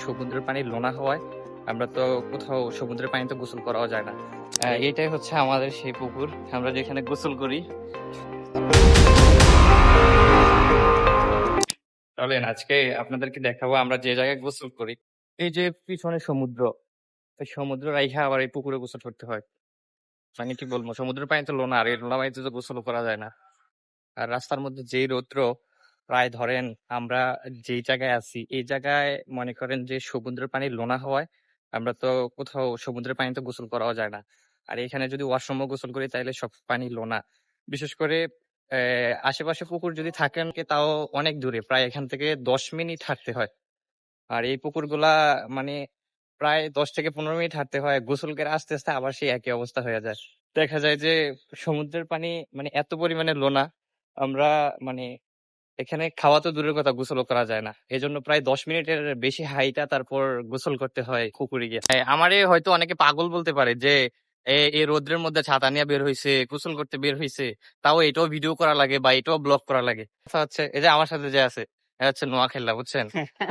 সমুদ্রের পানি লোনা হওয়ায় আমরা তো কোথাও সমুদ্রের পানিতে গোসল করাও যায় না। এটাই হচ্ছে আমাদের সেই পুকুর, আমরা যেখানে গোসল করি। চলেন আজকে আপনাদেরকে দেখাবো আমরা যে জায়গায় গোসল করি। এই যে পিছনে সমুদ্র, এই সমুদ্র রাইখা আবার এই পুকুরে গোসল করতে হয়। মানে কি বলবো, সমুদ্রের পানি তো লোনা, আর এই লোনা পানিতে তো গোসল করা যায় না। আর রাস্তার মধ্যে যেই রৌদ্র, প্রায় ধরেন আমরা যেই জায়গায় আছি এই জায়গায় মনে করেন যে সমুদ্রের পানি লোনা হওয়ায় আমরা তো কোথাও সমুদ্রের পানিতে গোসল করাও যায় না। আর এখানে যদি ওয়াশরুমে গোসল করি তাহলে সব পানি লোনা। বিশেষ করে আশেপাশে পুকুর যদি থাকেন তাও অনেক দূরে, প্রায় এখান থেকে 10 মিনিট হাঁটতে হয়। আর এই পুকুরগুলা মানে প্রায় 10 থেকে 15 মিনিট হাঁটতে হয়, গোসল করে আস্তে আস্তে আবার সেই একই অবস্থা হয়ে যায়। দেখা যায় যে সমুদ্রের পানি মানে এত পরিমাণে লোনা, আমরা মানে এখানে খাওয়া তো দূরের কথা, গোসলও করা যায় না। এজন্য প্রায় 10 মিনিটের বেশি হাইটা তারপর গোসল করতে হয় পুকুরে গিয়ে। আমারে হয়তো অনেকে পাগল বলতে পারে যে এই রোদ্রের মধ্যে ছাতা নিয়ে বের হইছে, গোসল করতে বের হইছে, তাও এটাও ভিডিও করা লাগে বা এটাও ব্লগ করা লাগে। কথা হচ্ছে এই যে আমার সাথে যে আছে, এ হচ্ছে নোয়াখালী, বুঝছেন?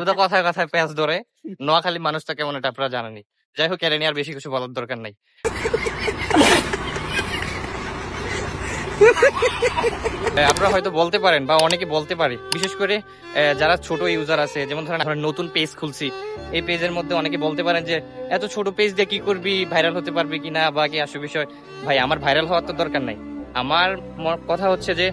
তো কথায় কথায় প্যাঁচ ধরে। নোয়াখালী মানুষটা কেমন এটা আপনারা জানেনই। যাই হোক, এর নিয়ে আর বেশি কিছু বলার দরকার নাই। আপনারা হয়তো বলতে পারেন বা অনেকে বলতে পারে, বিশেষ করে যারা ছোট ইউজার আছে, যেমন ধরেন আমরা নতুন পেজ খুলছি, এই পেজের মধ্যে অনেকে বলতে পারেন যে এত ছোট পেজ দিয়ে কি করবি, ভাইরাল হতে পারবি কিনা বা কি আসল বিষয়। ভাই, আমার ভাইরাল হওয়ার তো দরকার নাই। আমার কথা হচ্ছে যে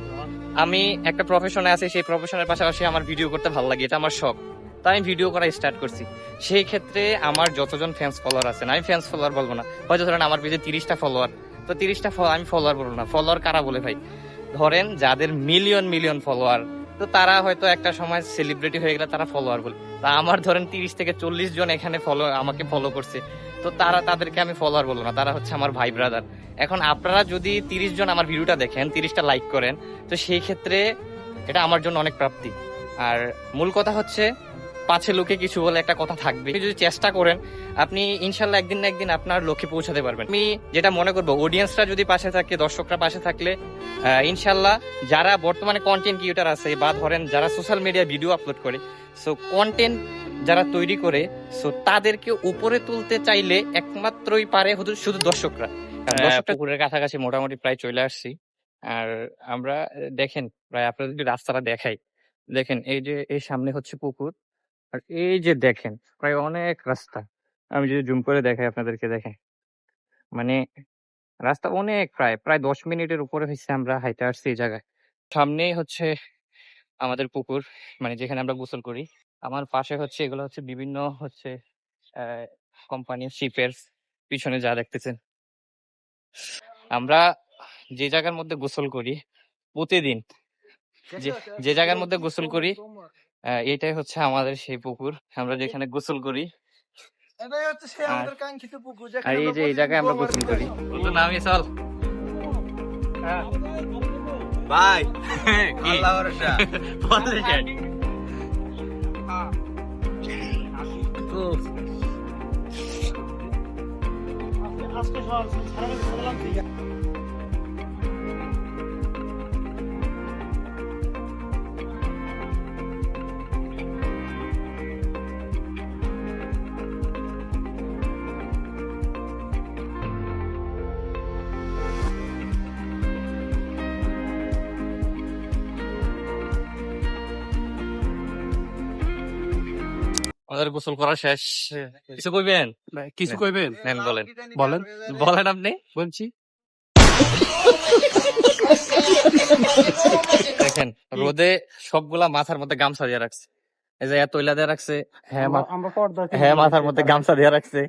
আমি একটা প্রফেশনে আছি, সেই প্রফেশনের পাশাপাশি আমার ভিডিও করতে ভালো লাগে, এটা আমার শখ। তাই আমি ভিডিও করা স্টার্ট করছি। সেই ক্ষেত্রে আমার যতজন ফ্যান্স ফলোয়ার আছেন, আমি ফ্যান্স ফলোয়ার বলবো না, হয়তো ধরেন আমার পেজে 30টা ফলোয়ার, তো 30টা আমি ফলোয়ার বলবো না। ফলোয়ার কারা বলে ভাই? ধরেন যাদের মিলিয়ন মিলিয়ন ফলোয়ার, তো তারা হয়তো একটা সময় সেলিব্রিটি হয়ে গেলে তারা ফলোয়ার বলে। তা আমার ধরেন 30 থেকে 40 জন এখানে আমাকে ফলো করছে, তো তাদেরকে আমি ফলোয়ার বলবো না, তারা হচ্ছে আমার ভাই ব্রাদার। এখন আপনারা যদি 30 জন আমার ভিডিওটা দেখেন, 30টা লাইক করেন, তো সেই ক্ষেত্রে এটা আমার জন্য অনেক প্রাপ্তি। আর মূল কথা হচ্ছে, পাছে লোকে কিছু বলে একটা কথা থাকবে, যদি চেষ্টা করেন আপনি ইনশাল্লাহ একদিন না একদিন আপনার লক্ষ্যে পৌঁছাতে পারবেন। আমি যেটা মনে করবো, অডিয়েন্সরা যদি পাশে থাকে, দর্শকরা পাশে থাকলে ইনশাল্লাহ যারা বর্তমানে কন্টেন্ট ক্রিয়েটার আছে বা ধরেন যারা সোশ্যাল মিডিয়া ভিডিও আপলোড করে, সো কন্টেন্ট যারা তৈরি করে, সো তাদেরকে উপরে তুলতে চাইলে একমাত্রই পারে শুধু দর্শকরা। পুকুরের কাছাকাছি মোটামুটি প্রায় চলে আসছি। আর আমরা দেখেন, প্রায় আপনাদের যদি রাস্তাটা দেখাই, দেখেন এই যে এই সামনে হচ্ছে পুকুর, আর এই যে দেখেন প্রায় অনেক রাস্তা। আমি যদি জুম করে দেখাই আপনাদেরকে, দেখেন মানে রাস্তা অনেক, প্রায় প্রায় 10 মিনিটের উপরে হচ্ছে আমরা হাইটে আসছি এই জায়গায়। সামনেই হচ্ছে আমাদের পুকুর, মানে যেখানে আমরা গোসল করি। আমার পাশে হচ্ছে এগুলো হচ্ছে বিভিন্ন হচ্ছে কোম্পানি শিপের, পিছনে যা দেখতেছেন। আমরা যে জায়গার মধ্যে গোসল করি প্রতিদিন, যে জায়গার মধ্যে গোসল করি, এটাই হচ্ছে আমাদের সেই পুকুর, আমরা যেখানে গোসল করি। আর এই যে এই জায়গায় আমরা গোসল করি। নামি চল ভাই, আল্লাহ ভরসা। আমাদের গোসল করা শেষ। কিছু কইবেন? কিছু কইবেন? নেন, বলেন বলেন বলেন আপনি। বলছি, দেখেন রোদে সবগুলা মাথার মধ্যে গামছা দিয়ে রাখছে, এই যে তৈলা দিয়ে রাখছে, আমরা পর্দা, হ্যাঁ মাথার মধ্যে গামছা দিয়ে রাখছে।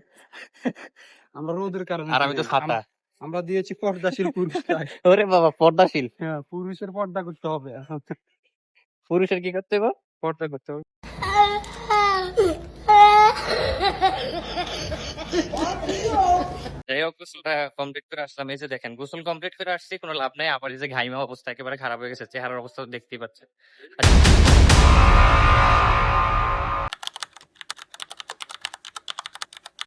আমরা রোদের কারণে, আর আমি তো ছাতা। আমরা দিয়েছি পর্দাশীল পুরুষ। ওরে বাবা, পর্দাশীল। হ্যাঁ, পুরুষের পর্দা করতে হবে। পুরুষের কি করতে হবে? পর্দা করতে হবে। যাই হোক, গোসলটা কমপ্লিট করে আসলাম। এই যে দেখেন গোসল কমপ্লিট করে আসছি, কোনো লাভ নাই। আবার এই যে ঘাইমা অবস্থা, একেবারে খারাপ হয়ে গেছে, চেহারার অবস্থা দেখতেই পাচ্ছেন।